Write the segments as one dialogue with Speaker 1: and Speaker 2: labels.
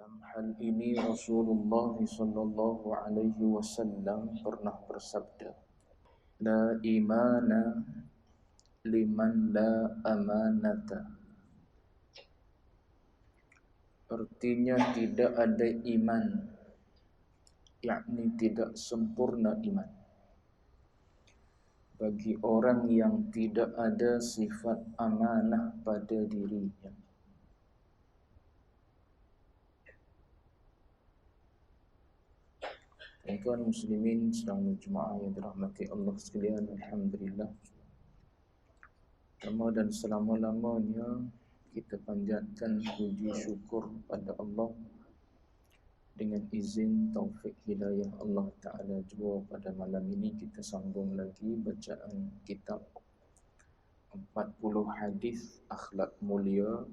Speaker 1: Dalam hal ini Rasulullah sallallahu alaihi wasallam pernah bersabda, "La imana liman la amanata." Artinya tidak ada iman, yakni tidak sempurna iman, bagi orang yang tidak ada sifat amanah pada dirinya. Tuan muslimin sedang jemaah yang dirahmati Allah sekalian, alhamdulillah. Lama dan selama-lamanya kita panjatkan puji syukur pada Allah dengan izin taufik hidayah Allah Ta'ala. Jua pada malam ini kita sambung lagi bacaan kitab 40 hadis akhlak mulia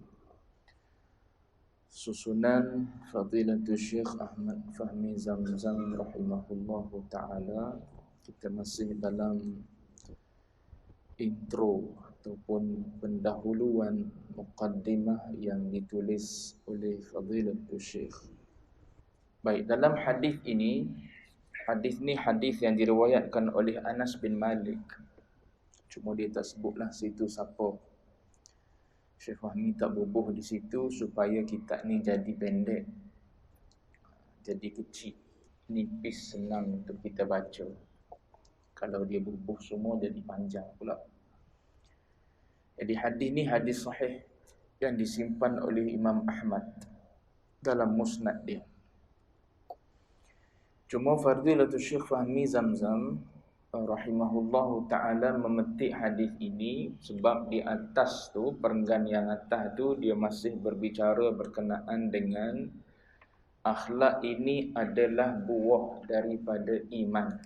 Speaker 1: susunan Fadilatul Syekh Ahmad Fahmi Zamzam rahimahullahu ta'ala. Kita masih dalam intro ataupun pendahuluan muqaddimah yang ditulis oleh Fadilatul Syekh. Baik, dalam hadis ini, hadis yang diriwayatkan oleh Anas bin Malik. Cuma dia tak sebutlah situ siapa. Syekh Fahmi tak bubuh di situ supaya kitab ni jadi pendek, jadi kecil, nipis, senang untuk kita baca. Kalau dia bubuh semua jadi panjang pula. Jadi hadis ni hadis sahih yang disimpan oleh Imam Ahmad dalam musnad dia. Cuma Fadilatul Syekh Fahmi Zamzam rahimahullahu ta'ala memetik hadis ini sebab di atas tu, perenggan yang atas tu, dia masih berbicara berkenaan dengan akhlak ini adalah buah daripada iman.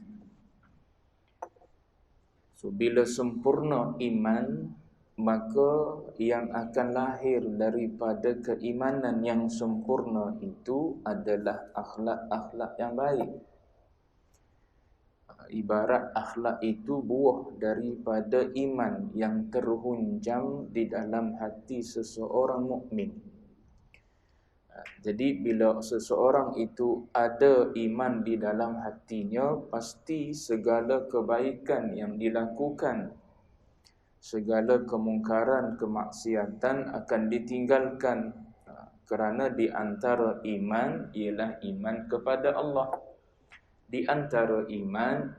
Speaker 1: So bila sempurna iman, maka yang akan lahir daripada keimanan yang sempurna itu adalah akhlak-akhlak yang baik. Ibarat akhlak itu buah daripada iman yang terhunjam di dalam hati seseorang mukmin. Jadi bila seseorang itu ada iman di dalam hatinya, pasti segala kebaikan yang dilakukan, segala kemungkaran, kemaksiatan akan ditinggalkan. Kerana di antara iman ialah iman kepada Allah. Di antara iman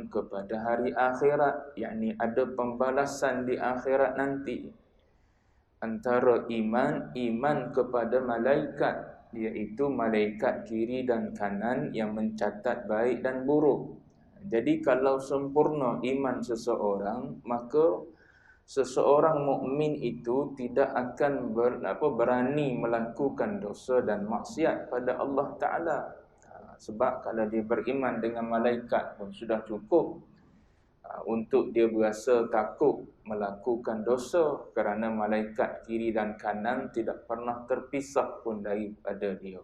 Speaker 1: kepada hari akhirat, yakni ada pembalasan di akhirat nanti. Antara iman kepada malaikat, iaitu malaikat kiri dan kanan yang mencatat baik dan buruk. Jadi kalau sempurna iman seseorang, maka seseorang mukmin itu tidak akan berani melakukan dosa dan maksiat pada Allah Ta'ala. Sebab kalau dia beriman dengan malaikat pun sudah cukup untuk dia berasa takut melakukan dosa, kerana malaikat kiri dan kanan tidak pernah terpisah pun daripada dia.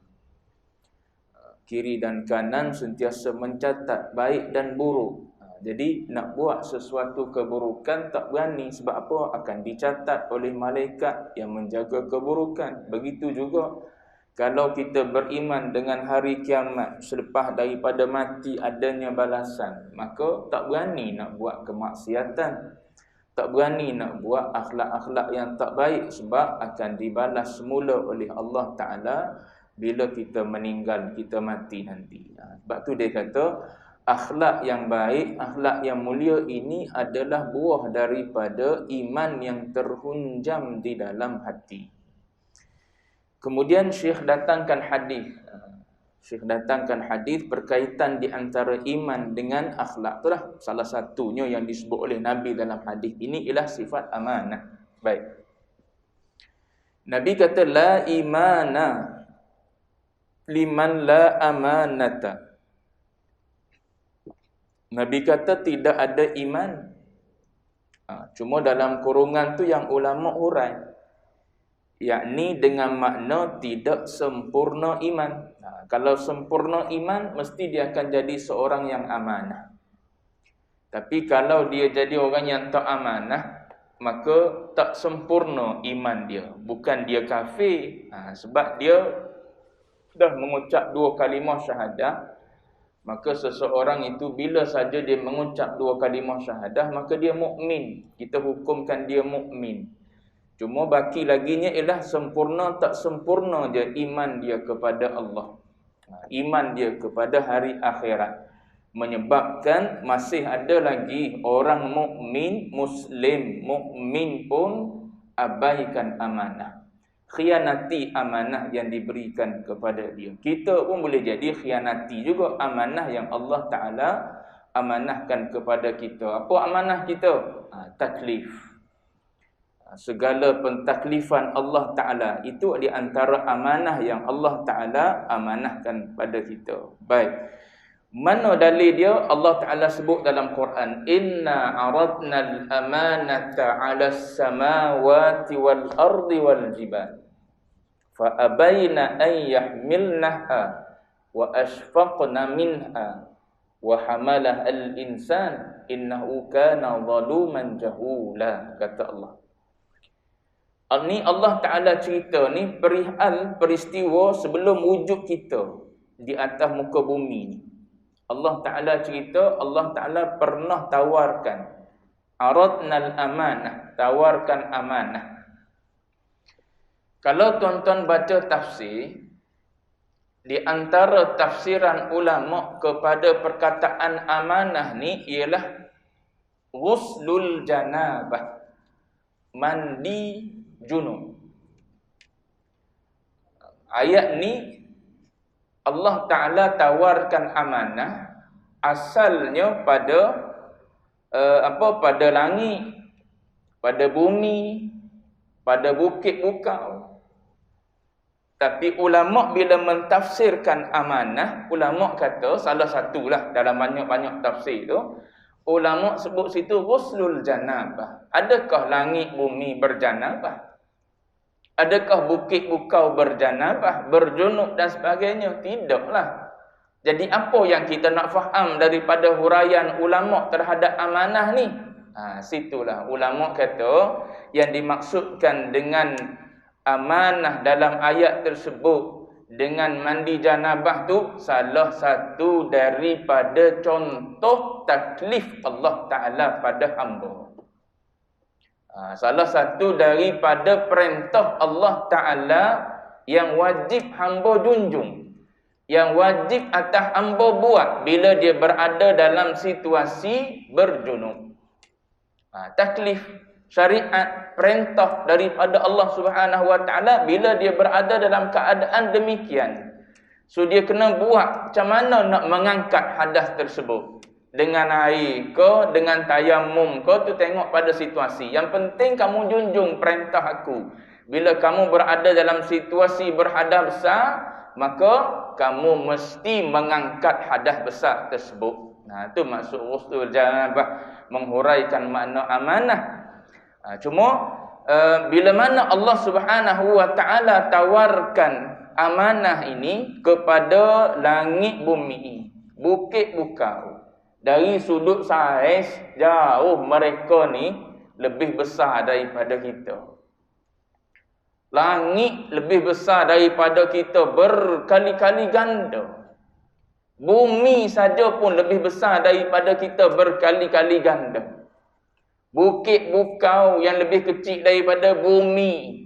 Speaker 1: Kiri dan kanan sentiasa mencatat baik dan buruk. Jadi nak buat sesuatu keburukan tak berani, sebab apa? Akan dicatat oleh malaikat yang menjaga keburukan. Begitu juga kalau kita beriman dengan hari kiamat, selepas daripada mati adanya balasan, maka tak berani nak buat kemaksiatan, tak berani nak buat akhlak-akhlak yang tak baik, sebab akan dibalas semula oleh Allah Ta'ala bila kita meninggal, kita mati nanti. Sebab tu dia kata, akhlak yang baik, akhlak yang mulia ini adalah buah daripada iman yang terhunjam di dalam hati. Kemudian Syekh datangkan hadis berkaitan di antara iman dengan akhlak. Itulah salah satunya yang disebut oleh Nabi dalam hadis ini ialah sifat amanah. Baik. Nabi kata la imana liman la amanata. Nabi kata tidak ada iman. Cuma dalam kurungan tu yang ulama hurai, yakni dengan makna tidak sempurna iman. Kalau sempurna iman, mesti dia akan jadi seorang yang amanah. Tapi kalau dia jadi orang yang tak amanah, maka tak sempurna iman dia. Bukan dia kafir, sebab dia dah mengucap 2 kalimah syahadah, maka seseorang itu bila saja dia mengucap 2 kalimah syahadah, maka dia mukmin. Kita hukumkan dia mukmin. Cuma baki laginya ialah sempurna tak sempurna je iman dia kepada Allah. Iman dia kepada hari akhirat. Menyebabkan masih ada lagi orang mukmin, muslim, mukmin pun abaikan amanah. Khianati amanah yang diberikan kepada dia. Kita pun boleh jadi khianati juga amanah yang Allah Ta'ala amanahkan kepada kita. Apa amanah kita? Taklif. Segala pentaklifan Allah Ta'ala itu di antara amanah yang Allah Ta'ala amanahkan pada kita. Baik. Mana dalil dia? Allah Ta'ala sebut dalam Quran, Inna aradna al-amanata ala samawati wal ardi wal jibal fa abayna an yahmilnaha wa ashfaqna minha wa hamalah al-insan innahu kana zaluman jahula, kata Allah. Ini Allah Ta'ala cerita ni perihal peristiwa sebelum wujud kita di atas muka bumi ni. Allah Ta'ala cerita, Allah Ta'ala pernah tawarkan aradnal amanah, tawarkan amanah. Kalau tuan-tuan baca tafsir, di antara tafsiran ulama kepada perkataan amanah ni ialah ghuslul janabah, mandi junub. Ayat ni Allah Ta'ala tawarkan amanah asalnya pada pada langit, pada bumi, pada bukit bukau. Tapi ulama bila mentafsirkan amanah, ulama kata salah satulah dalam banyak-banyak tafsir tu, ulama sebut situ ghuslul janabah. Adakah langit bumi berjanabah? Adakah bukit bukau berjanabah, berjunub dan sebagainya? Tidaklah. Jadi apa yang kita nak faham daripada huraian ulama terhadap amanah ni? Situlah ulama kata yang dimaksudkan dengan amanah dalam ayat tersebut dengan mandi janabah tu salah satu daripada contoh taklif Allah Ta'ala pada hamba. Salah satu daripada perintah Allah Ta'ala yang wajib hamba junjung, yang wajib atas hamba buat bila dia berada dalam situasi berjunub. Taklif, syariat, perintah daripada Allah Subhanahu Wa Ta'ala bila dia berada dalam keadaan demikian. So dia kena buat macam mana nak mengangkat hadas tersebut. Dengan air ke, dengan tayamum ke, tu tengok pada situasi. Yang penting kamu junjung perintah aku. Bila kamu berada dalam situasi berhadas besar, maka kamu mesti mengangkat hadas besar tersebut. Itu maksud ghuslul janabah, menghuraikan makna amanah. Cuma bila mana Allah Subhanahu Wa Ta'ala tawarkan amanah ini kepada langit bumi, bukit bukau, dari sudut saiz jauh mereka ni lebih besar daripada kita. Langit lebih besar daripada kita berkali-kali ganda. Bumi saja pun lebih besar daripada kita berkali-kali ganda. Bukit bukau yang lebih kecil daripada bumi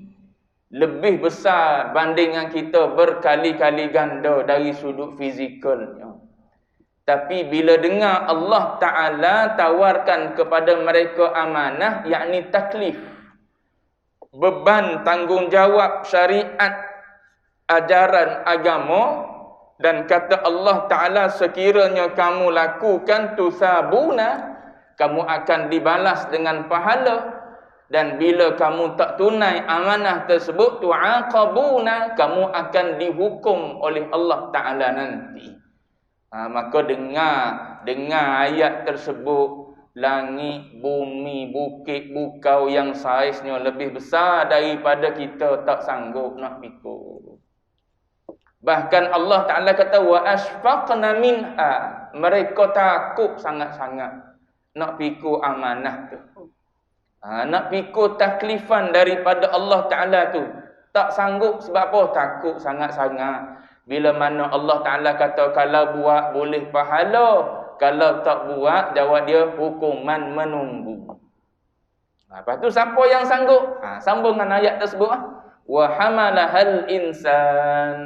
Speaker 1: lebih besar bandingan kita berkali-kali ganda dari sudut fizikalnya. Tapi bila dengar Allah Ta'ala tawarkan kepada mereka amanah, yakni taklif, beban tanggungjawab syariat, ajaran agama, dan kata Allah Ta'ala sekiranya kamu lakukan tusabuna, kamu akan dibalas dengan pahala. Dan bila kamu tak tunai amanah tersebut, tu'aqabuna, kamu akan dihukum oleh Allah Ta'ala nanti. Maka dengar ayat tersebut, langit, bumi, bukit, bukau yang saiznya lebih besar daripada kita tak sanggup nak pikul. Bahkan Allah Ta'ala kata wa ashfaqna minha, mereka takut sangat-sangat nak pikul amanah tu. Nak pikul taklifan daripada Allah Ta'ala tu tak sanggup. Sebab apa? Takut sangat-sangat Bila mana Allah Ta'ala kata kalau buat boleh pahala, kalau tak buat, jawab dia hukuman menunggu. Lepas tu siapa yang sanggup? Sambung dengan ayat tersebut. Wa hamalahal insan.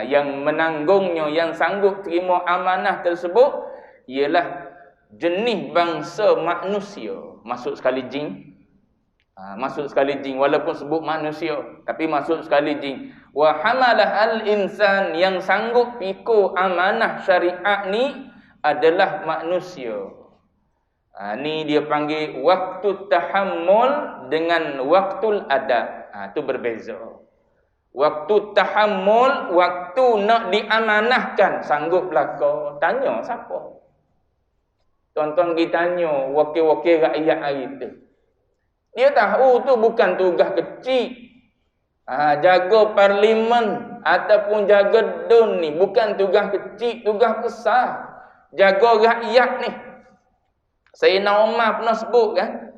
Speaker 1: Yang menanggungnya, yang sanggup terima amanah tersebut ialah jenis bangsa manusia. Masuk sekali jin. Masuk sekali jin, walaupun sebut manusia, tapi masuk sekali jin. Wa hamalahal insan, yang sanggup pikul amanah syariat ni adalah manusia. Ni dia panggil waktu tahammul dengan waktul adab. Tu berbeza. Waktu tahammul, waktu nak diamanahkan, sanggup belaka. Tanya siapa? Tuan-tuan pergi tanya wakil-wakil rakyat hari tu. Dia tahu tu bukan tugas kecil. Jaga parlimen ataupun jaga DUN ni bukan tugas kecil, tugas besar. Jaga rakyat ni. Sayyidina Umar pernah sebut kan,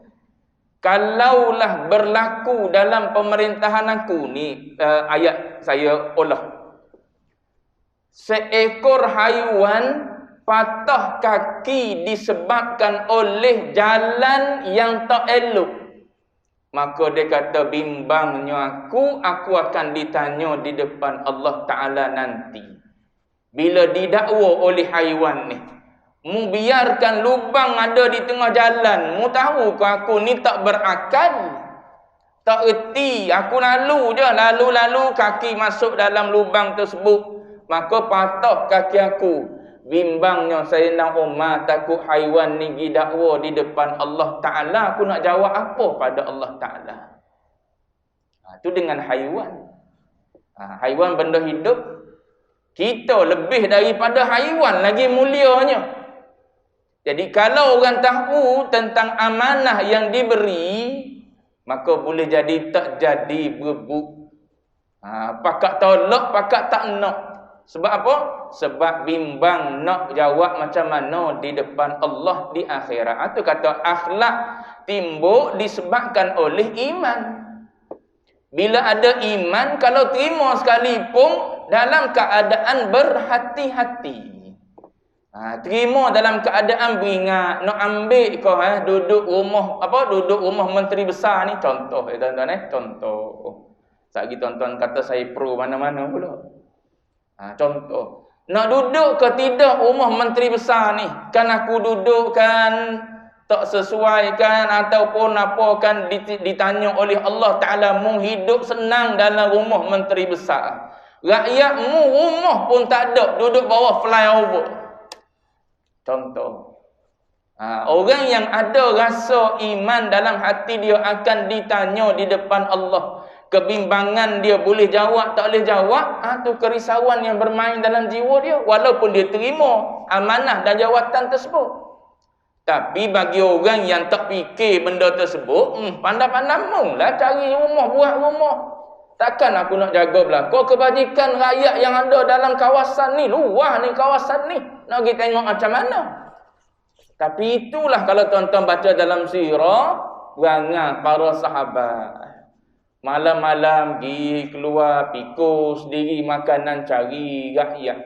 Speaker 1: kalaulah berlaku dalam pemerintahan aku ni, ayat saya olah, seekor haiwan patah kaki disebabkan oleh jalan yang tak elok, maka dia kata bimbangnya aku akan ditanya di depan Allah Ta'ala nanti. Bila didakwa oleh haiwan ni, mu biarkan lubang ada di tengah jalan, mu tahu ke aku ni tak berakal, tak erti, aku lalu je, lalu kaki masuk dalam lubang tersebut, maka patah kaki aku. Bimbangnya Sayyidina Umar, takut haiwan ni didakwa di depan Allah Ta'ala, aku nak jawab apa pada Allah Ta'ala. Itu dengan haiwan. Haiwan benda hidup, kita lebih daripada haiwan lagi mulianya. Jadi kalau orang tahu tentang amanah yang diberi, maka boleh jadi tak jadi berebut. Pakak tolak, pakak tak nak. Sebab apa? Sebab bimbang nak jawab macam mana di depan Allah di akhirat. Itu kata akhlak timbul disebabkan oleh iman. Bila ada iman, kalau terima sekalipun dalam keadaan berhati-hati. Terima dalam keadaan beringat, nak ambil kau duduk rumah menteri besar ni, contoh tuan-tuan contoh. Sagi tuan-tuan kata saya pro mana-mana pula. Contoh, nak duduk ke tidak rumah menteri besar ni, kan aku duduk kan tak sesuai kan, ataupun apa kan ditanya oleh Allah Ta'ala, mu hidup senang dalam rumah menteri besar, rakyatmu rumah pun tak ada, duduk bawah flyover. Contoh, orang yang ada rasa iman dalam hati dia akan ditanya di depan Allah. Kebimbangan dia boleh jawab, tak boleh jawab, tu kerisauan yang bermain dalam jiwa dia, walaupun dia terima amanah dan jawatan tersebut. Tapi bagi orang yang tak fikir benda tersebut, pandai-pandai lah cari rumah, buat rumah. Takkan aku nak jaga belakang kebajikan rakyat yang ada dalam kawasan ni, luar ni kawasan ni, nak pergi tengok macam mana. Tapi itulah kalau tuan-tuan baca dalam sirah, perangai para sahabat. Malam-malam pergi keluar, pikul sendiri makanan, cari rakyat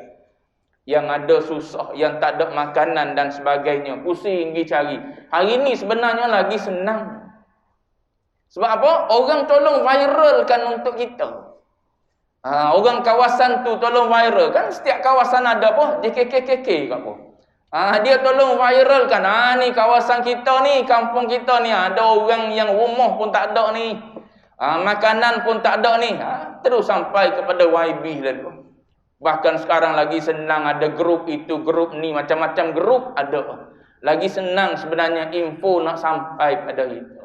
Speaker 1: yang ada susah, yang tak ada makanan dan sebagainya, pusing pergi cari. Hari ni sebenarnya lagi senang. Sebab apa? Orang tolong viralkan untuk kita. Orang kawasan tu tolong viral kan, setiap kawasan ada apa? JKKKK ke apa? Dia tolong viralkan. Ni kawasan kita ni, kampung kita ni, ada orang yang rumah pun tak ada ni. Makanan pun tak ada ni. Terus sampai kepada YB lalu. Bahkan sekarang lagi senang, ada grup itu, grup ni, macam-macam grup ada. Lagi senang sebenarnya info nak sampai pada itu.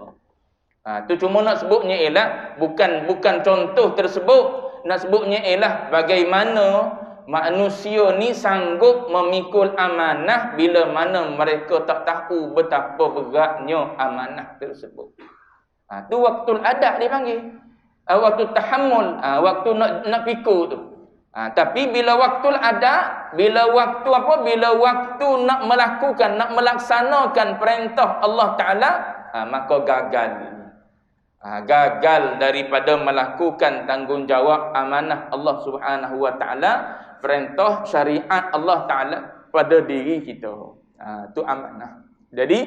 Speaker 1: Tu cuma nak sebutnya ialah bukan contoh tersebut. Nak sebutnya ialah bagaimana manusia ni sanggup memikul amanah bila mana mereka tak tahu betapa beratnya amanah tersebut. Tu waktu adab dipanggil. Waktu tahammul, waktu nak pikul tu. Tapi bila waktu adab, bila waktu nak melakukan, nak melaksanakan perintah Allah Ta'ala, maka gagal. gagal daripada melakukan tanggungjawab amanah Allah Subhanahu wa taala, perintah syariat Allah taala pada diri kita. Tu amanah. Jadi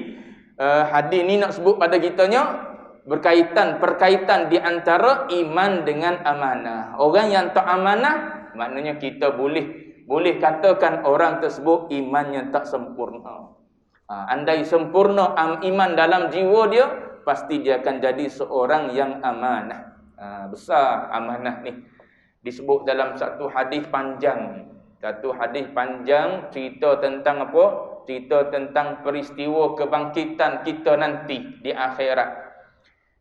Speaker 1: hadis ni nak sebut pada kitanya perkaitan di antara iman dengan amanah. Orang yang tak amanah, maknanya kita boleh katakan orang tersebut imannya tak sempurna. Andai sempurna iman dalam jiwa dia, pasti dia akan jadi seorang yang amanah. Besar amanah ni. Disebut dalam satu hadis panjang. Satu hadis panjang cerita tentang apa? Cerita tentang peristiwa kebangkitan kita nanti di akhirat.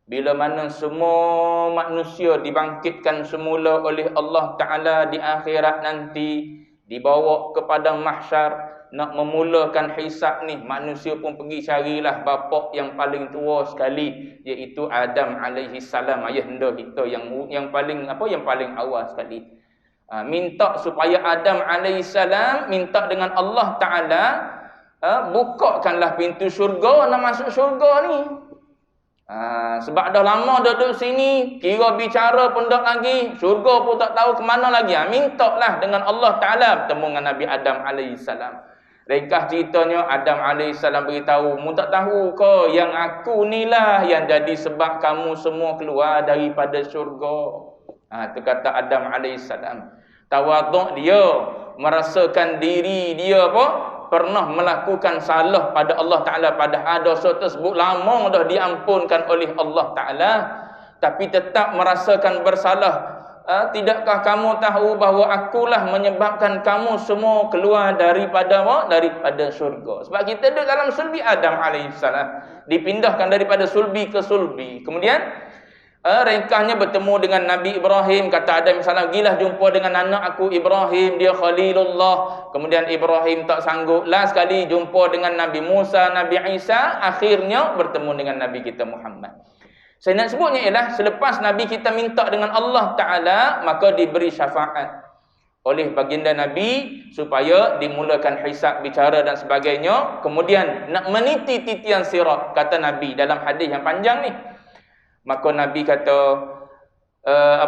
Speaker 1: Bila mana semua manusia dibangkitkan semula oleh Allah Ta'ala di akhirat nanti, dibawa ke padang mahsyar, nak memulakan hisab ni, manusia pun pergi carilah bapa yang paling tua sekali, iaitu Adam alaihi salam, ayahanda kita yang paling awal sekali. Minta supaya Adam alaihi salam minta dengan Allah Ta'ala, bukakanlah pintu syurga, nak masuk syurga ni. Sebab dah lama duduk sini, kira bicara pun tak lagi, syurga pun tak tahu ke mana lagi. Mintalah dengan Allah Ta'ala bertemu dengan Nabi Adam AS. Ringkas ceritanya, Adam AS beritahu, mu tak tahu ke yang aku ni lah yang jadi sebab kamu semua keluar daripada syurga. Itu kata Adam AS. Tawaduk dia, merasakan diri dia pernah melakukan salah pada Allah Ta'ala, padahal dosa tersebut lama dah diampunkan oleh Allah Ta'ala, tapi tetap merasakan bersalah. Tidakkah kamu tahu bahawa akulah menyebabkan kamu semua keluar daripada syurga? Sebab kita duduk dalam sulbi Adam AS, dipindahkan daripada sulbi ke sulbi. Kemudian ringkasnya bertemu dengan Nabi Ibrahim. Kata Adam AS, gilah jumpa dengan anak aku Ibrahim, dia Khalilullah. Kemudian Ibrahim tak sanggup lah sekali jumpa dengan Nabi Musa, Nabi Isa. Akhirnya bertemu dengan Nabi kita Muhammad. Saya nak sebutnya ialah selepas Nabi kita minta dengan Allah Ta'ala, maka diberi syafaat oleh baginda Nabi supaya dimulakan hisab, bicara dan sebagainya. Kemudian nak meniti titian sirat, kata Nabi dalam hadis yang panjang ni. Maka Nabi kata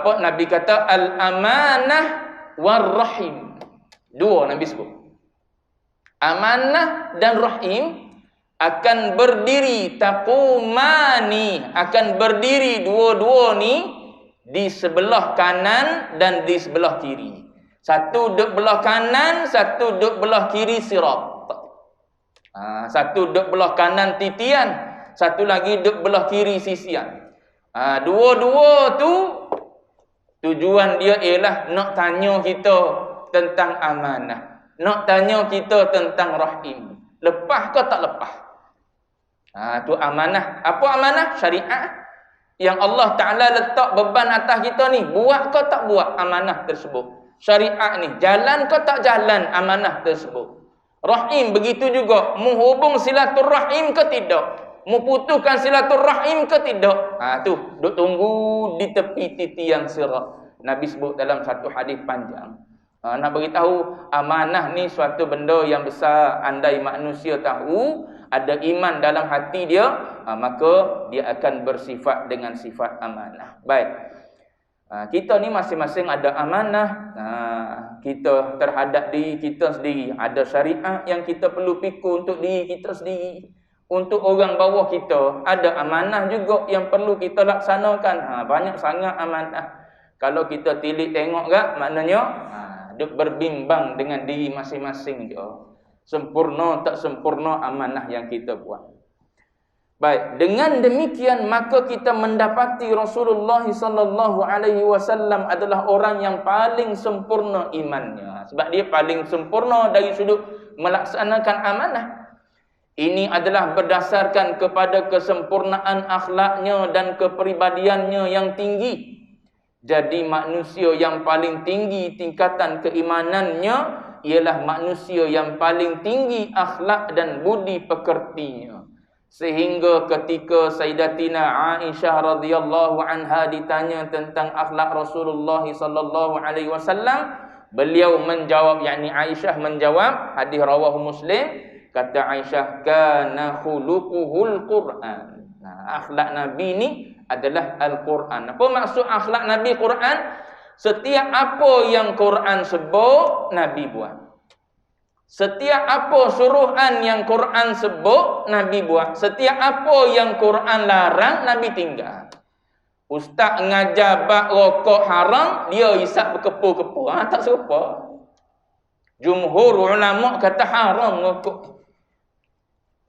Speaker 1: Nabi kata al-amanah war-rahim. Dua Nabi sebut. Amanah dan rahim akan berdiri, taqumani, akan berdiri dua-dua ni di sebelah kanan dan di sebelah kiri. Satu duduk belah kanan, satu duduk belah kiri sirat. Satu duduk belah kanan titian, satu lagi duduk belah kiri sisian. Dua-dua tu tujuan dia ialah nak tanya kita tentang amanah, nak tanya kita tentang rahim. Lepas ke tak lepas? Tu amanah. Apa amanah? Syariat yang Allah Ta'ala letak beban atas kita ni. Buat ke tak buat amanah tersebut? Syariat ni jalan ke tak jalan amanah tersebut? Rahim begitu juga. Menghubung silaturrahim ke tidak? Memutuskan silaturrahim ke tidak? Tu duk tunggu di tepi titian sirat. Nabi sebut dalam satu hadis panjang. Nak beritahu amanah ni suatu benda yang besar. Andai manusia tahu, ada iman dalam hati dia, maka dia akan bersifat dengan sifat amanah. Baik. Kita ni masing-masing ada amanah. Kita terhadap diri kita sendiri. Ada syariat yang kita perlu pikul untuk diri kita sendiri. Untuk orang bawah kita, ada amanah juga yang perlu kita laksanakan. Banyak sangat amanah. Kalau kita tilik tengok gak, maknanya duk berbimbang dengan diri masing-masing je. Sempurna tak sempurna amanah yang kita buat. Baik, dengan demikian maka kita mendapati Rasulullah sallallahu alaihi wasallam adalah orang yang paling sempurna imannya. Sebab dia paling sempurna dari sudut melaksanakan amanah. Ini adalah berdasarkan kepada kesempurnaan akhlaknya dan kepribadiannya yang tinggi. Jadi manusia yang paling tinggi tingkatan keimanannya ialah manusia yang paling tinggi akhlak dan budi pekertinya. Sehingga ketika Sayyidatina Aisyah radhiyallahu anha ditanya tentang akhlak Rasulullah sallallahu alaihi wasallam, beliau menjawab, yakni Aisyah menjawab, hadis rawahu Muslim, kata Aisyah, kana khuluquhul Quran. Akhlak Nabi ni adalah Al-Quran. Apa maksud akhlak Nabi Quran? Setiap apa yang Quran sebut, Nabi buat. Setiap apa suruhan yang Quran sebut, Nabi buat. Setiap apa yang Quran larang, Nabi tinggal. Ustaz ngajar bab rokok haram, dia isap berkepu-kepu. Tak serupa. Jumhur ulama kata haram rokok.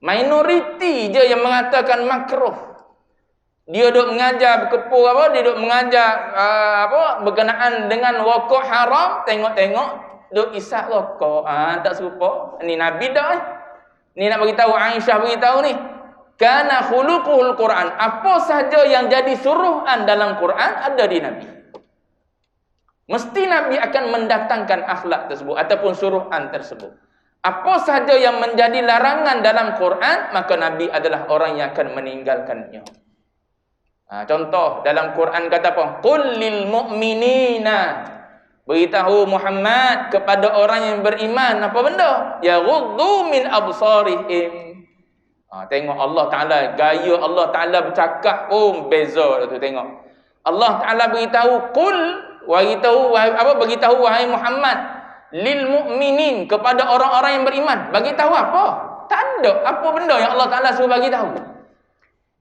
Speaker 1: Minoriti je yang mengatakan makruh. Dia duk mengajar berkepu apa? Dia duk mengajar berkenaan dengan rokok haram, tengok-tengok duk isap rokok. Tak serupa. Ni Nabi dah. Ni nak bagi tahu, Aisyah bagi tahu ni. Kana khuluquhul Quran. Apa sahaja yang jadi suruhan dalam Quran ada di Nabi. Mesti Nabi akan mendatangkan akhlak tersebut ataupun suruhan tersebut. Apa sahaja yang menjadi larangan dalam Quran, maka Nabi adalah orang yang akan meninggalkannya. Contoh dalam Quran kata apa? Qul lil mu'minina. Beritahu Muhammad kepada orang yang beriman apa benda? Yaghuddu min absarihim. Tengok Allah Ta'ala, gaya Allah Ta'ala bercakap pun beza tu tengok. Allah Ta'ala beritahu qul, beritahu wahai Muhammad lil mu'minin, kepada orang-orang yang beriman. Bagi tahu apa? Tak ada apa benda yang Allah Ta'ala suruh bagi tahu.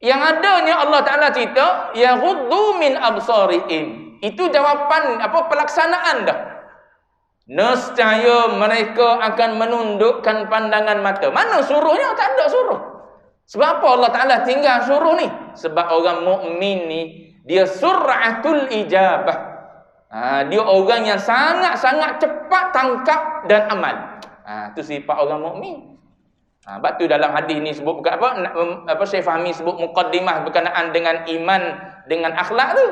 Speaker 1: Yang adanya Allah Ta'ala cerita yaghuddu min absarihim. Itu jawapan pelaksanaan dah. Nescaya mereka akan menundukkan pandangan mata. Mana suruhnya? Tak ada suruh. Sebab apa Allah Ta'ala tinggal suruh ni? Sebab orang mukmin ni dia sur'atul ijabah. Dia orang yang sangat-sangat cepat tangkap dan amal. Itu sifat orang mukmin. Sebab tu dalam hadis ni sebut bukan Syekh Fahmi sebut muqaddimah berkenaan dengan iman dengan akhlak tu.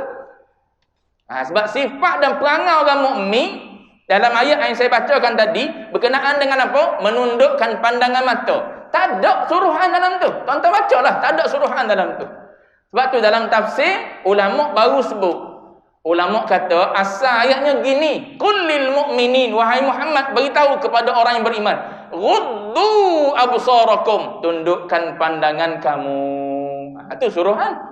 Speaker 1: Sebab sifat dan perangai orang mukmin dalam ayat yang saya bacakan tadi berkenaan dengan apa? Menundukkan pandangan mata. Tak ada suruhan dalam tu. Tuan-tuan bacalah, tak ada suruhan dalam tu. Sebab tu dalam tafsir ulama baru sebut. Ulama kata asal ayatnya gini, qul lil mu'minin, wahai Muhammad beritahu kepada orang yang beriman, ghuddu absarakum, tundukkan pandangan kamu. Itu suruhan.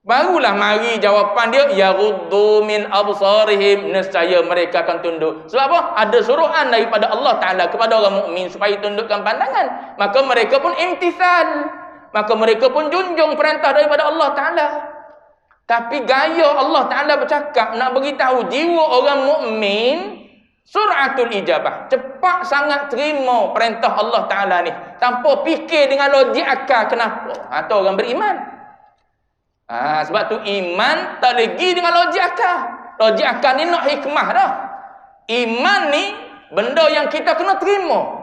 Speaker 1: Barulah mari jawapan dia yaghuddu min absarihim, nescaya mereka akan tunduk. Sebab apa? Ada suruhan daripada Allah Ta'ala kepada orang mukmin supaya tundukkan pandangan. Maka mereka pun imtithal. Maka mereka pun junjung perintah daripada Allah Ta'ala. Tapi gaya Allah Ta'ala bercakap nak beritahu jiwa orang mukmin sur'atul ijabah. Cepat sangat terima perintah Allah Ta'ala ni. Tanpa fikir dengan logik akal kenapa. Atau orang beriman. Sebab tu iman tak lagi dengan logik akal. Logik akal ni nak hikmah dah. Iman ni benda yang kita kena terima.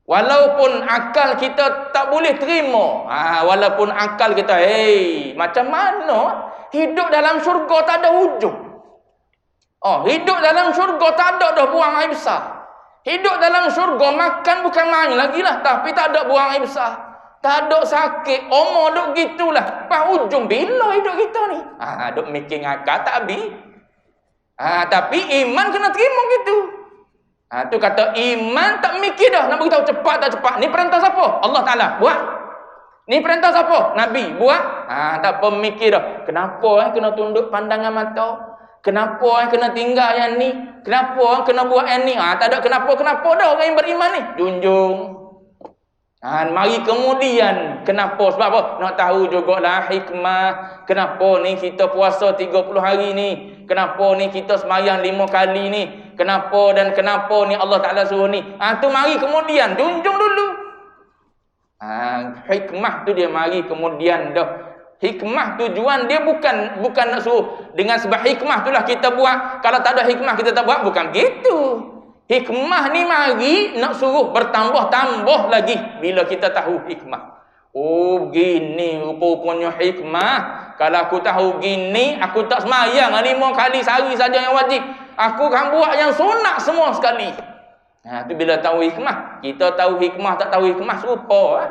Speaker 1: Walaupun akal kita tak boleh terima. Walaupun akal kita, macam mana hidup dalam syurga tak ada hujung. Hidup dalam syurga tak ada dah buang air besar. Hidup dalam syurga makan bukan main lagi lah. Tapi tak ada buang air besar. Tak ada sakit, umur duk gitulah. Pas ujung bila hidup kita ni? Duk mikir akal tak habis. Tapi iman kena terima gitu. Tu kata iman tak mikir dah. Nak beritahu cepat tak cepat. Ni perintah siapa? Allah Ta'ala buat. Ni perintah siapa? Nabi buat. Tak apa mikir dah. Kenapa kena tunduk pandangan mata? Kenapa kena tinggal yang ni? Kenapa kena buat yang ni? Tak ada kenapa-kenapa dah orang yang beriman ni. Junjung. Mari kemudian kenapa? Sebab apa? Nak tahu jugalah hikmah. Kenapa ni kita puasa 30 hari ni? Kenapa ni kita sembahyang 5 kali ni? Kenapa dan kenapa ni Allah Ta'ala suruh ni? Tu mari kemudian. Junjung dulu. Hikmah tu dia mari kemudian dah. Hikmah tujuan dia bukan nak suruh. Dengan sebab hikmah itulah kita buat. Kalau tak ada hikmah kita tak buat. Bukan gitu. Hikmah ni mari nak suruh bertambah-tambah lagi bila kita tahu hikmah. Gini rupanya hikmah. Kalau aku tahu gini, aku tak semayang 5 kali sehari saja yang wajib. Aku akan buat yang sunat semua sekali. Tu bila tahu hikmah. Kita tahu hikmah, tak tahu hikmah serupa.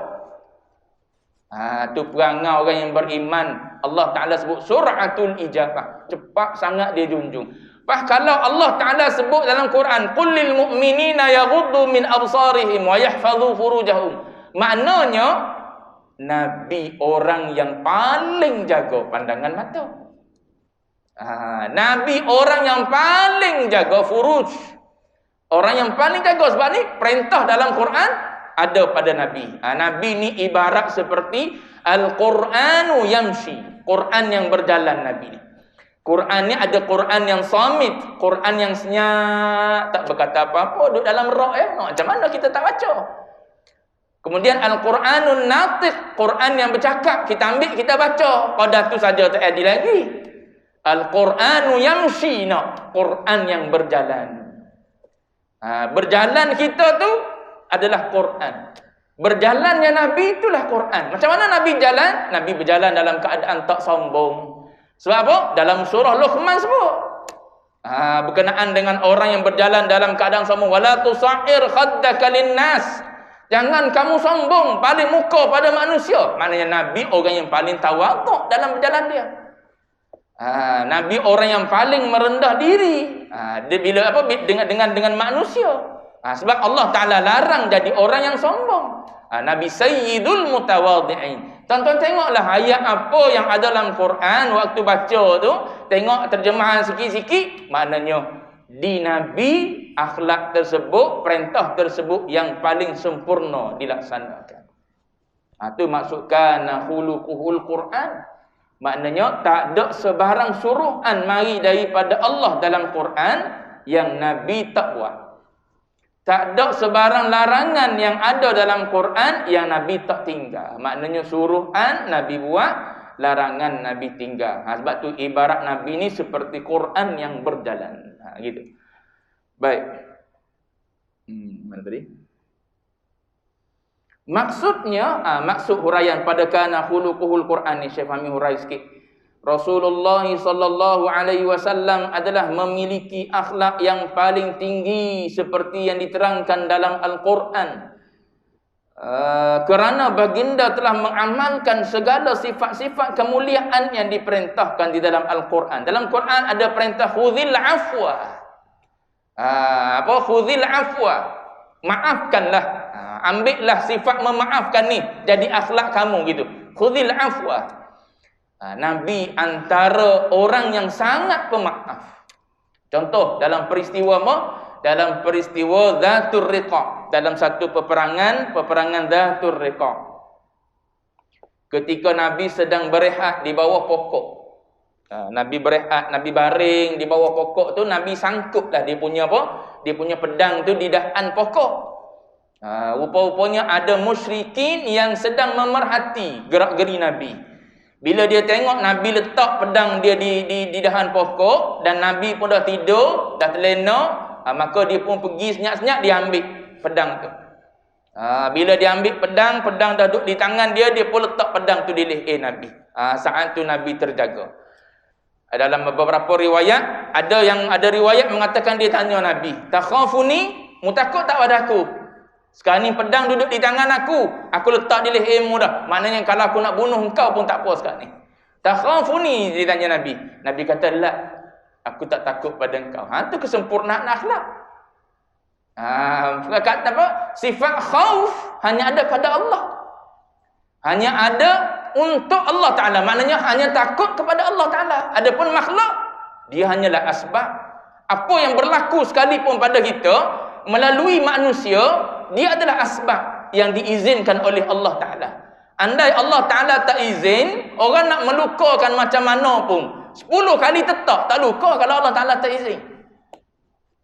Speaker 1: Tu perangai orang yang beriman. Allah Ta'ala sebut sur'atul ijabah. Cepat sangat dia junjung. Kalau Allah Ta'ala sebut dalam Quran, qul lil mu'minina yaghuddu min absarihim wa yahfazu furujahum. Maknanya Nabi orang yang paling jaga pandangan mata. Nabi orang yang paling jaga furuj. Orang yang paling jaga, sebab ni perintah dalam Quran ada pada Nabi. Nabi ni ibarat seperti Al-Quranu yamshi. Quran yang berjalan Nabi ni. Quran ni ada Quran yang samit, Quran yang senyap, tak berkata apa-apa, duduk dalam roh macam mana kita tak baca? Kemudian Al-Quranun natiq, Quran yang bercakap, kita ambil, kita baca. Pada tu saja tak adil lagi. Al-Quranu yamshi, Quran yang berjalan. Berjalan kita tu adalah Quran. Berjalannya Nabi itulah Quran. Macam mana Nabi jalan? Nabi berjalan dalam keadaan tak sombong. Sebab apa? Dalam surah Luqman sebut. Berkenaan dengan orang yang berjalan dalam keadaan sombong. Wala tusa'ir khaddaka linnas. Jangan kamu sombong, paling muka pada manusia. Maknanya Nabi orang yang paling tawaduk dalam berjalan dia. Nabi orang yang paling merendah diri. Dia bila apa dengan manusia. Sebab Allah Taala larang jadi orang yang sombong. Nabi Sayyidul Mutawadhi'in. Tonton tengoklah ayat apa yang ada dalam Quran waktu baca tu, tengok terjemahan sikit-sikit, maknanya di Nabi akhlak tersebut, perintah tersebut yang paling sempurna dilaksanakan. Itu maksudkan khuluquhul Quran. Maknanya tak ada sebarang suruhan mari daripada Allah dalam Quran yang Nabi tak buat. Tak ada sebarang larangan yang ada dalam Quran yang Nabi tak tinggal. Maknanya suruhan Nabi buat, larangan Nabi tinggal. Sebab tu ibarat Nabi ni seperti Quran yang berjalan. Gitu. Baik. Mana tadi? Maksudnya, maksud huraian pada kana khuluquhul Quran ni, Syekh Fahmi hurai sikit. Rasulullah sallallahu alaihi wasallam adalah memiliki akhlak yang paling tinggi seperti yang diterangkan dalam Al-Quran. Kerana baginda telah mengamalkan segala sifat-sifat kemuliaan yang diperintahkan di dalam Al-Quran. Dalam Quran ada perintah khudhil afwa. Khudhil afwa. Maafkanlah. Ambillah sifat memaafkan ni jadi akhlak kamu gitu. Khudhil afwa. Nabi antara orang yang sangat pemaaf. Contoh dalam peristiwa apa? Dalam peristiwa Dhatur Riqa. Dalam satu peperangan Dhatur Riqa. Ketika Nabi sedang berehat di bawah pokok. Nabi berehat, Nabi baring di bawah pokok tu, Nabi sangkuplah dia punya apa? Dia punya pedang tu di dahan pokok. Rupa-rupanya ada musyrikin yang sedang memerhati gerak-geri Nabi. Bila dia tengok Nabi letak pedang dia di dahan pokok dan Nabi pun dah tidur, dah terlena, maka dia pun pergi senyap-senyap dia ambil pedang tu. Bila dia ambil pedang dah duduk di tangan dia, dia pun letak pedang tu di leher Nabi. Saat tu Nabi terjaga. Dalam beberapa riwayat, ada riwayat mengatakan dia tanya Nabi, "Takhafuni? Mu takut tak pada aku? Sekarang ni pedang duduk di tangan aku letak di lehermu dah. Maknanya kalau aku nak bunuh engkau pun tak apa sekarang ni. Takhafuni?" dia tanya Nabi. Nabi kata, "La, aku tak takut pada engkau." Itu kesempurnaan akhlak. Kata apa? Sifat khauf hanya ada pada Allah. Hanya ada untuk Allah Ta'ala. Maknanya hanya takut kepada Allah Ta'ala. Adapun makhluk, dia hanyalah asbab. Apa yang berlaku sekalipun pada kita melalui manusia, dia adalah asbab yang diizinkan oleh Allah Ta'ala. Andai Allah Ta'ala tak izin, orang nak melukakan macam mana pun 10 kali tetap tak luka kalau Allah Ta'ala tak izin.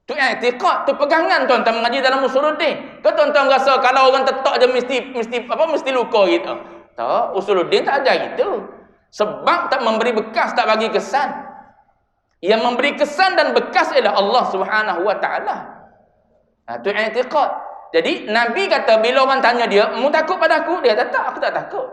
Speaker 1: Tu i'tiqad, tu pegangan tuan-tuan mengaji dalam usuluddin. Ke tuan-tuan rasa kalau orang tetap je mesti luka gitu? Tak, usuluddin tak ajar gitu. Sebab tak memberi bekas, tak bagi kesan. Yang memberi kesan dan bekas ialah Allah Subhanahu wa Ta'ala. Tu i'tiqad. Jadi Nabi kata bila orang tanya dia, "Mu takut pada aku?" Dia kata, "Tak, aku tak takut."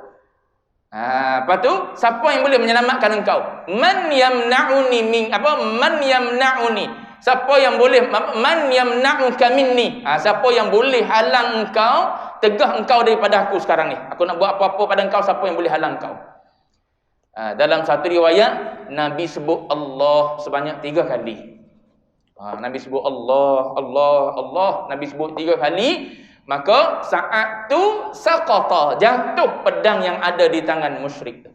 Speaker 1: Lepas tu, siapa yang boleh menyelamatkan engkau? Man yamna'uni man yamna'uni? Siapa yang boleh, man yamna'uka minni? Siapa yang boleh halang engkau, tegah engkau daripada aku sekarang ni? Aku nak buat apa-apa pada engkau, siapa yang boleh halang engkau? Dalam satu riwayat, Nabi sebut Allah sebanyak 3 kali. Nabi sebut Allah, Allah, Allah. Nabi sebut 3 kali. Maka saat tu saqata, jatuh pedang yang ada di tangan musyrik tu.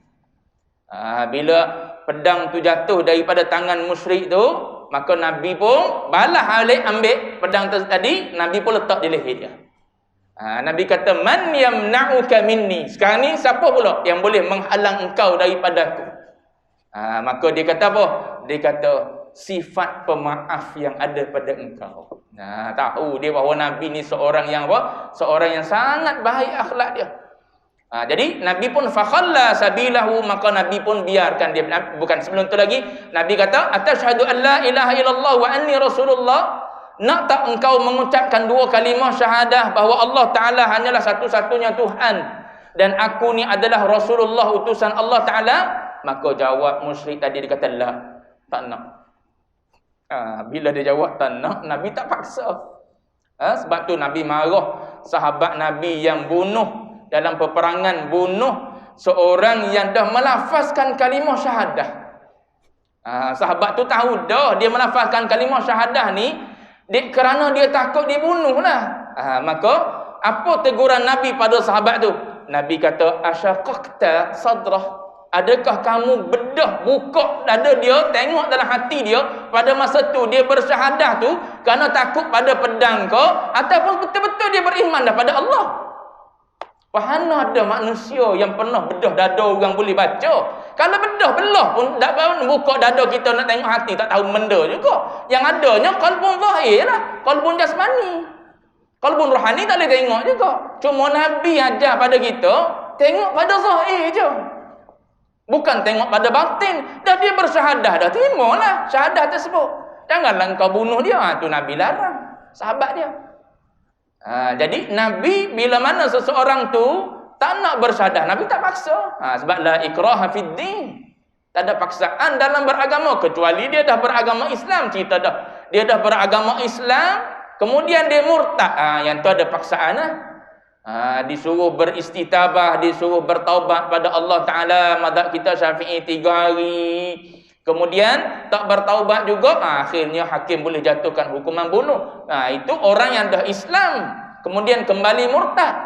Speaker 1: Bila pedang tu jatuh daripada tangan musyrik tu, maka Nabi pun balas balik ambil pedang tu tadi, Nabi pun letak di leher dia. Nabi kata, man yamna'uka minni. Sekarang ni siapa pula yang boleh menghalang engkau daripada aku? Maka dia kata apa? Dia kata, sifat pemaaf yang ada pada engkau. Tahu dia bahawa Nabi ni seorang yang apa? Seorang yang sangat baik akhlak dia. Jadi Nabi pun fakhalla sabilahu, maka Nabi pun biarkan dia. Bukan sebelum tu lagi, Nabi kata, atasyhadu an la ilaha illallah wa anni rasulullah. Nak tak engkau mengucapkan dua kalimah syahadah bahawa Allah Ta'ala hanyalah satu-satunya Tuhan dan aku ni adalah Rasulullah, utusan Allah Ta'ala? Maka jawab musyrik tadi, dia kata, la, tak nak. Bila dia jawab tak nak, Nabi tak paksa. Sebab tu Nabi marah sahabat Nabi yang bunuh dalam peperangan, bunuh seorang yang dah melafazkan kalimah syahadah. Sahabat tu tahu dah dia melafazkan kalimah syahadah ni kerana dia takut dibunuh lah. Maka apa teguran Nabi pada sahabat tu? Nabi kata, asyaqaqta sadrah. Adakah kamu bedah buka dada dia, tengok dalam hati dia pada masa tu dia bersyahadah tu kerana takut pada pedang kau, ataupun betul-betul dia beriman daripada Allah? Mana ada manusia yang pernah bedah dada orang boleh baca? Kalau bedah belah pun tak buka dada kita nak tengok hati, tak tahu benda juga. Yang adanya qalbun zahir lah, qalbun jasmani. Qalbun rohani tak boleh tengok juga. Cuma Nabi ajar pada kita tengok pada zahir je, bukan tengok pada batin. Dah dia bersyahadah, dah terimalah syahadah tersebut. Janganlah kau bunuh dia. Tu Nabi larang sahabat dia. Jadi Nabi bila mana seseorang tu tak nak bersyahadah, Nabi tak paksa. Sebab la ikraha fid din. Tak ada paksaan dalam beragama, kecuali dia dah beragama Islam. Cerita dah dia dah beragama Islam, kemudian dia murtad. Yang tu ada paksaan lah. Disuruh beristitabah, disuruh bertaubat pada Allah Ta'ala. Mazhab kita Syafi'i 3 hari. Kemudian tak bertaubat juga, akhirnya hakim boleh jatuhkan hukuman bunuh. Itu orang yang dah Islam kemudian kembali murtad.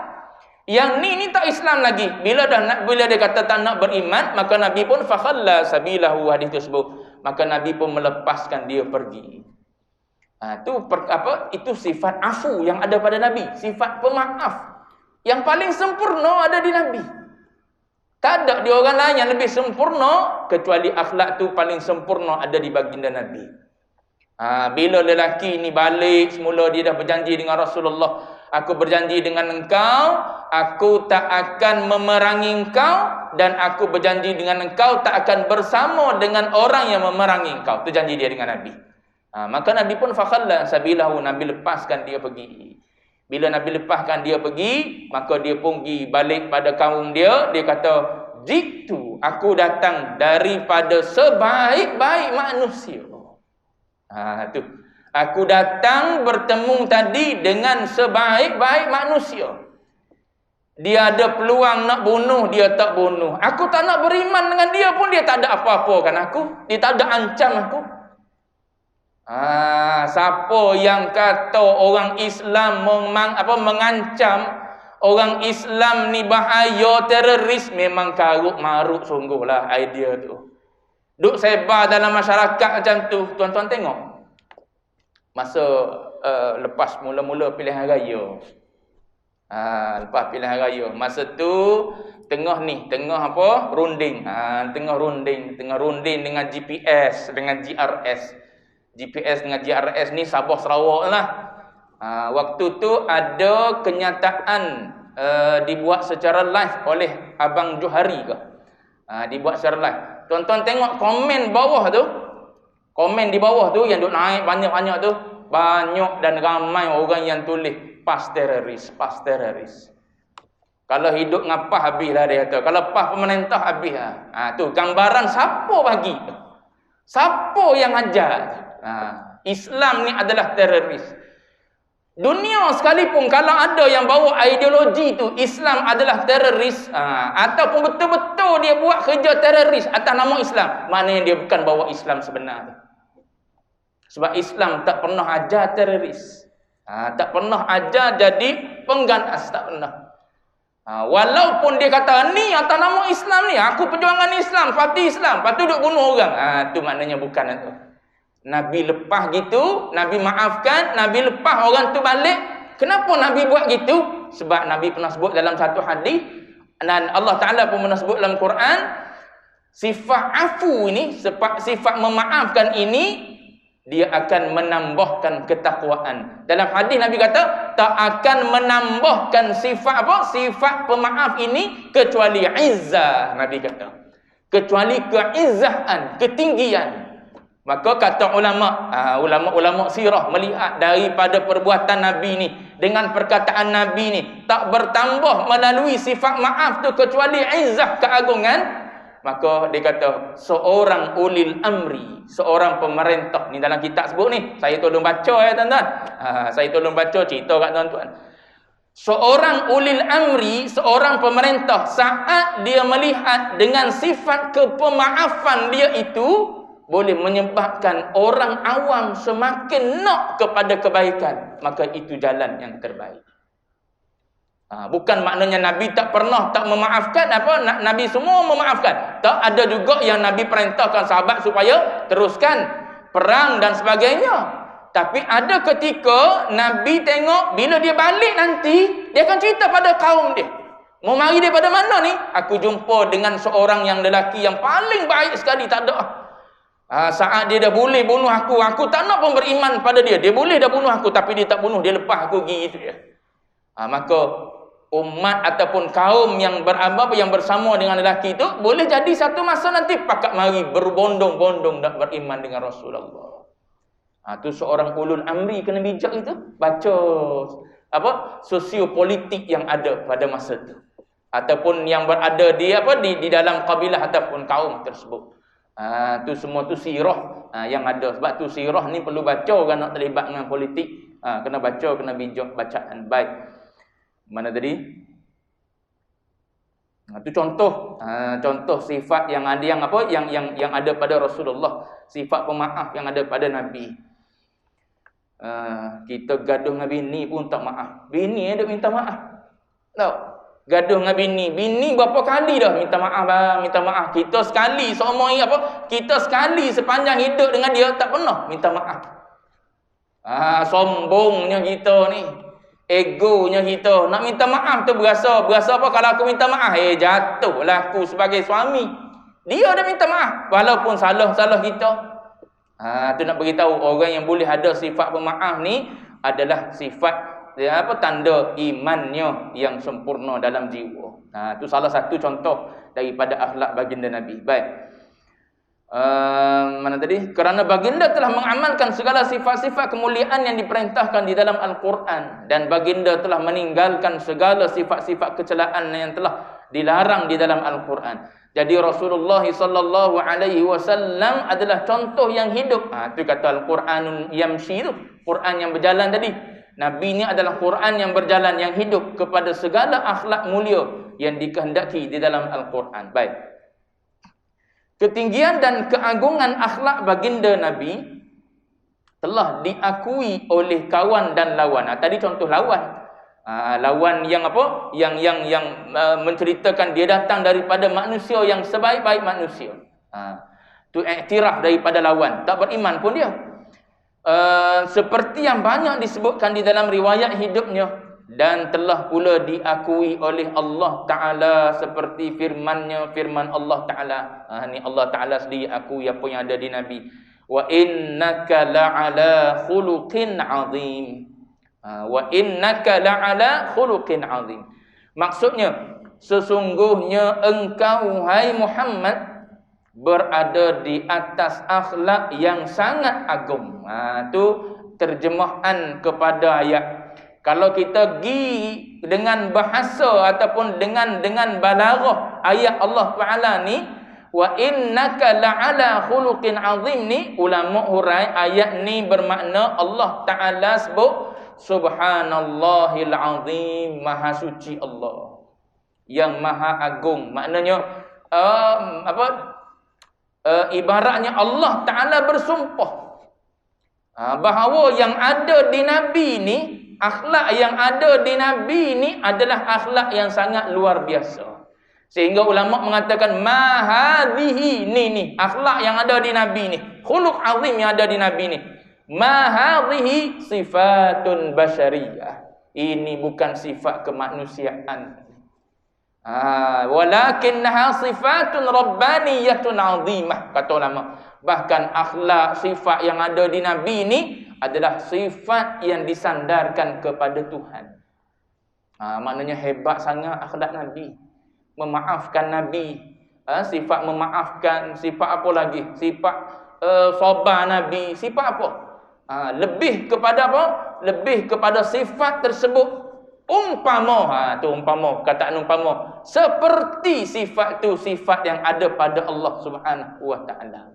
Speaker 1: Yang ni tak Islam lagi. Bila dia kata tak nak beriman, maka Nabi pun fakhalla sabilahu, hadis tersebut. Maka Nabi pun melepaskan dia pergi. Itu sifat afu yang ada pada Nabi, sifat pemaaf yang paling sempurna ada di Nabi. Tak ada di orang lain yang lebih sempurna, kecuali akhlak tu paling sempurna ada di baginda Nabi. Bila lelaki ni balik semula, dia dah berjanji dengan Rasulullah, aku berjanji dengan engkau, aku tak akan memerangi engkau, dan aku berjanji dengan engkau tak akan bersama dengan orang yang memerangi engkau. Itu janji dia dengan Nabi. Maka Nabi pun fakhalla sabilahu, Nabi lepaskan dia pergi. Bila Nabi lepaskan dia pergi, maka dia pun pergi balik pada kaum dia. Dia kata, jitu, aku datang daripada sebaik-baik manusia. Tu. Aku datang bertemu tadi dengan sebaik-baik manusia. Dia ada peluang nak bunuh, dia tak bunuh. Aku tak nak beriman dengan dia pun, dia tak ada apa-apa kan aku. Dia tak ada ancam aku. Siapa yang kata orang Islam mengancam orang Islam ni bahaya, teroris, memang karut marut sungguhlah idea tu. Duk sebar dalam masyarakat macam tu. Tuan-tuan tengok masa lepas mula-mula pilihan raya. Lepas pilihan raya, masa tu tengah runding. Tengah runding dengan GPS, dengan GRS. GPS dengan GRS ni Sabah Sarawak lah. Waktu tu ada kenyataan dibuat secara live oleh Abang Johari ke? Dibuat secara live. Tuan-tuan tengok komen bawah tu. Komen di bawah tu yang duk naik banyak-banyak tu. Banyak dan ramai orang yang tulis PAS teroris, PAS teroris. Kalau hidup ngapah habis lah dia kata. Kalau PAS pemerintah habis lah. Tu gambaran siapa bagi tu. Siapa yang ajar? Islam ni adalah teroris. Dunia sekalipun kalau ada yang bawa ideologi tu Islam adalah teroris, ataupun betul-betul dia buat kerja teroris atas nama Islam, maknanya dia bukan bawa Islam sebenar. Sebab Islam tak pernah ajar teroris.
Speaker 2: Tak pernah ajar jadi pengganas, tak pernah. Walaupun dia kata ni atas nama Islam ni, aku perjuangan Islam, parti Islam, lepas tu duk bunuh orang. Tu maknanya bukan itu. Nabi lepas gitu, Nabi maafkan, Nabi lepas orang tu balik. Kenapa Nabi buat gitu? Sebab Nabi pernah sebut dalam satu hadis, dan Allah Ta'ala pun pernah sebut dalam Quran, sifat afu ini, sifat memaafkan ini, dia akan menambahkan ketakwaan. Dalam hadis Nabi kata, tak akan menambahkan sifat apa? Sifat pemaaf ini kecuali izzah. Nabi kata, kecuali keizzahan, ketinggian. Maka kata ulama sirah melihat daripada perbuatan Nabi ni dengan perkataan Nabi ni tak bertambah melalui sifat maaf tu kecuali izzah, keagungan. Maka dia kata seorang ulil amri, seorang pemerintah. Ni dalam kitab sebut ni, saya tolong baca ya tuan-tuan. Saya tolong baca cerita kat tuan-tuan. Seorang ulil amri, seorang pemerintah, saat dia melihat dengan sifat kepemaafan dia itu boleh menyebabkan orang awam semakin nak kepada kebaikan, maka itu jalan yang terbaik. Bukan maknanya Nabi tak pernah tak memaafkan, Nabi semua memaafkan. Tak, ada juga yang Nabi perintahkan sahabat supaya teruskan perang dan sebagainya. Tapi ada ketika Nabi tengok bila dia balik nanti, dia akan cerita pada kaum dia. Mau mari daripada mana ni? Aku jumpa dengan seorang yang lelaki yang paling baik sekali, tak ada. Saat dia dah boleh bunuh aku tak nak pun beriman pada dia. Dia boleh dah bunuh aku, tapi dia tak bunuh, dia lepas aku pergi itu dia. Maka umat ataupun kaum yang yang bersama dengan lelaki itu boleh jadi satu masa nanti pakat mari berbondong-bondong nak beriman dengan Rasulullah. Tu seorang ulul amri kena bijak itu. Baca sosiopolitik yang ada pada masa itu, ataupun yang berada di dalam kabilah ataupun kaum tersebut. Tu semua tu sirah yang ada. Sebab tu sirah ni perlu baca kan, nak terlibat dengan politik. Kena baca, kena bijak bacaan baik. Mana tadi? Itu contoh sifat yang ada yang ada pada Rasulullah, sifat pemaaf yang ada pada Nabi. Kita gaduh dengan bini pun tak maaf. Bini ada minta maaf. Tahu? Gaduh dengan bini berapa kali dah minta maaf. Kita sekali kita sekali sepanjang hidup dengan dia tak pernah minta maaf. Sombongnya kita ni. Egonya kita. Nak minta maaf tu berasa apa kalau aku minta maaf? Jatuhlah aku sebagai suami. Dia dah minta maaf walaupun salah kita. Tu nak beritahu orang yang boleh ada sifat pemaaf ni adalah sifat tanda imannya yang sempurna dalam jiwa. Tu salah satu contoh daripada akhlak baginda Nabi. Baik. Mana tadi? Kerana baginda telah mengamalkan segala sifat-sifat kemuliaan yang diperintahkan di dalam Al-Quran, dan baginda telah meninggalkan segala sifat-sifat kecelaan yang telah dilarang di dalam Al-Quran. Jadi Rasulullah sallallahu alaihi wasallam adalah contoh yang hidup. Itu kata Al-Quranun yamshi tu, Quran yang berjalan tadi. Nabi ni adalah Quran yang berjalan, yang hidup kepada segala akhlak mulia yang dikehendaki di dalam Al-Quran. Baik. Ketinggian dan keagungan akhlak baginda Nabi telah diakui oleh kawan dan lawan. Tadi contoh lawan. Lawan yang Yang menceritakan dia datang daripada manusia yang sebaik-baik manusia. Tu iktiraf daripada lawan. Tak beriman pun dia. Seperti yang banyak disebutkan di dalam riwayat hidupnya, dan telah pula diakui oleh Allah Ta'ala seperti firman Allah Ta'ala. Ni Allah Ta'ala sendiri akui apa yang ada di Nabi. Wa innaka la'ala khuluqin azim. Wa innaka la'ala khuluqin azim. Maksudnya, sesungguhnya engkau, hai Muhammad, berada di atas akhlak yang sangat agung. Tu terjemahan kepada ayat. Kalau kita pergi dengan bahasa ataupun dengan balaghah ayat Allah Ta'ala ni, wa innaka la'ala khuluqin azim ni, ulama hurai ayat ni bermakna Allah Ta'ala sebut subhanallahil azim, maha suci Allah yang maha agung. Maknanya ibaratnya Allah Ta'ala bersumpah Bahawa yang ada di Nabi ni, akhlak yang ada di Nabi ni adalah akhlak yang sangat luar biasa. Sehingga ulama mengatakan ma hadhihi ni akhlak yang ada di Nabi ni, khuluq azim yang ada di Nabi ni. Ma hadhihi sifatun basyariyah. Ini bukan sifat kemanusiaan. Walakinnaha sifatun rabbaniyatun azimah, kata ulama. Bahkan akhlak sifat yang ada di Nabi ini adalah sifat yang disandarkan kepada Tuhan. Maknanya hebat sangat akhlak Nabi. Memaafkan Nabi. Sifat memaafkan. Sifat apa lagi? Sifat sabar Nabi. Sifat apa? Lebih kepada apa? Lebih kepada sifat tersebut. Umpama, tu umpama, kataan umpama. Seperti sifat tu, sifat yang ada pada Allah Subhanahu wa taala.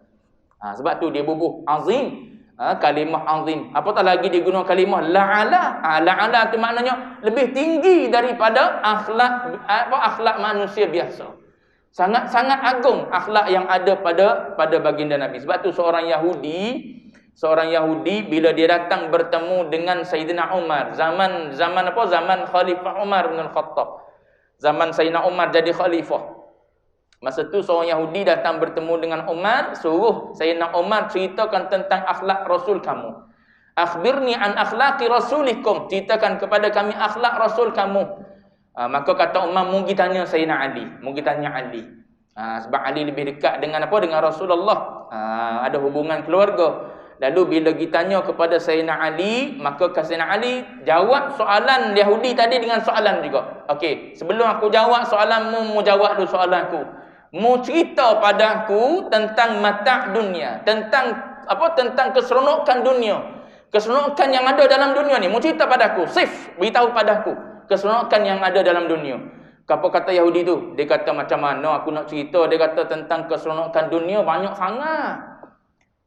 Speaker 2: Sebab tu dia bubuh azim, kalimah azim. Apatah lagi dia guna kalimah la'ala. La'ala tu maknanya lebih tinggi daripada akhlak manusia biasa. Sangat-sangat agung akhlak yang ada pada baginda Nabi. Sebab tu seorang Yahudi bila dia datang bertemu dengan Sayyidina Umar, zaman Khalifah Umar bin Al-Khattab. Zaman Sayyidina Umar jadi khalifah. Masa tu seorang Yahudi datang bertemu dengan Umar, suruh Sayyidina Umar ceritakan tentang akhlak Rasul kamu. Akhbirni an akhlaqi rasulikum, ceritakan kepada kami akhlak Rasul kamu. Maka kata Umar, mungkin tanya Sayyidina Ali, sebab Ali lebih dekat dengan dengan Rasulullah, ada hubungan keluarga. Lalu bila ditanya kepada Sayyidina Ali, maka Sayyidina Ali jawab soalan Yahudi tadi dengan soalan juga. Okey, sebelum aku jawab soalanmu, mu jawab dulu soalanku. Mu cerita padaku tentang mata' dunia, tentang keseronokan dunia. Keseronokan yang ada dalam dunia ni, mu cerita padaku, beritahu padaku keseronokan yang ada dalam dunia. Apa kata Yahudi tu? Dia kata macam mana aku nak cerita? Dia kata tentang keseronokan dunia banyak sangat.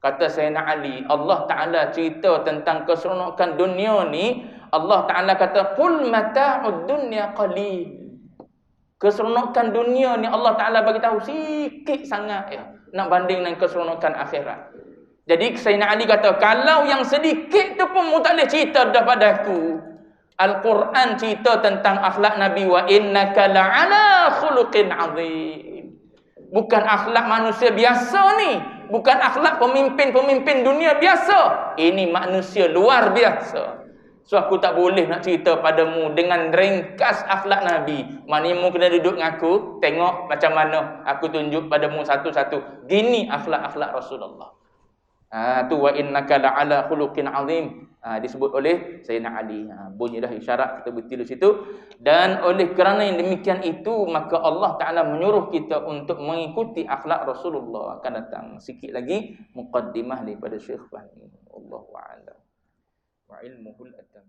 Speaker 2: Kata Sayyidina Ali, Allah Ta'ala cerita tentang keseronokan dunia ni. Allah Ta'ala kata, qul mata'ud dunya qalil. Keseronokan dunia ni Allah Ta'ala bagi tahu sikit sangat ya, nak banding dengan keseronokan akhirat. Jadi Sayyidina Ali kata, kalau yang sedikit tu pun mu tak boleh cerita dah padaku. Al-Quran cerita tentang akhlak Nabi, wa innaka la'ala khuluqin azim. Bukan akhlak manusia biasa ni. Bukan akhlak pemimpin-pemimpin dunia biasa. Ini manusia luar biasa. So aku tak boleh nak cerita padamu dengan ringkas akhlak Nabi. Maknanya mu kena duduk dengan aku, tengok macam mana aku tunjuk padamu satu-satu. Gini akhlak-akhlak Rasulullah. Tu wa innaka la'ala khuluqin azim. Disebut oleh Sayyidina Ali. Bunyilah isyarat kita berhenti di situ. Dan oleh kerana yang demikian itu, maka Allah Ta'ala menyuruh kita untuk mengikuti akhlak Rasulullah. Akan datang sikit lagi muqaddimah daripada Syekh Fahmi. Allahu a'lam. Wa ilmuhul atam.